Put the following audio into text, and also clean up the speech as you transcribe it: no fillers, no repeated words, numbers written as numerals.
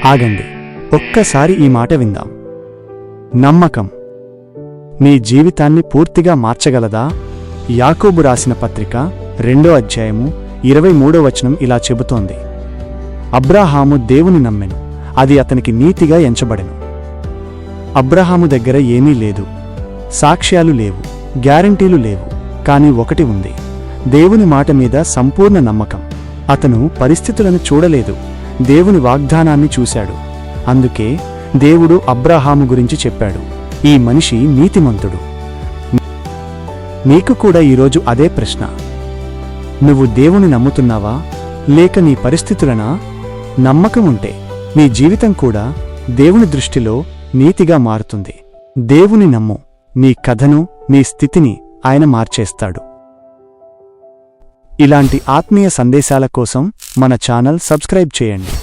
ఆగండి, ఒక్కసారి ఈ మాట విందాం. నమ్మకం నీ జీవితాన్ని పూర్తిగా మార్చగలదా? యాకోబు రాసిన పత్రిక 2వ అధ్యాయము 23వ వచనం ఇలా చెబుతోంది: అబ్రాహాము దేవుని నమ్మెను, అది అతనికి నీతిగా ఎంచబడెను. అబ్రాహాము దగ్గర ఏమీ లేదు, సాక్ష్యాలు లేవు, గ్యారంటీలు లేవు, కాని ఒకటి ఉంది: దేవుని మాట మీద సంపూర్ణ నమ్మకం. అతను పరిస్థితులను చూడలేదు, దేవుని వాగ్దానాన్ని చూశాడు. అందుకే దేవుడు అబ్రాహాము గురించి చెప్పాడు, ఈ మనిషి నీతిమంతుడు. నీకు కూడా ఈరోజు అదే ప్రశ్న. నువ్వు దేవుని నమ్ముతున్నావా, లేక నీ పరిస్థితులనా? నమ్మకం ఉంటే నీ జీవితం కూడా దేవుని దృష్టిలో నీతిగా మారుతుంది. దేవుని నమ్ము, నీ కథను, నీ స్థితిని ఆయన మార్చేస్తాడు. ఇలాంటి ఆత్మీయ సందేశాల కోసం మన ఛానల్ సబ్స్క్రైబ్ చేయండి.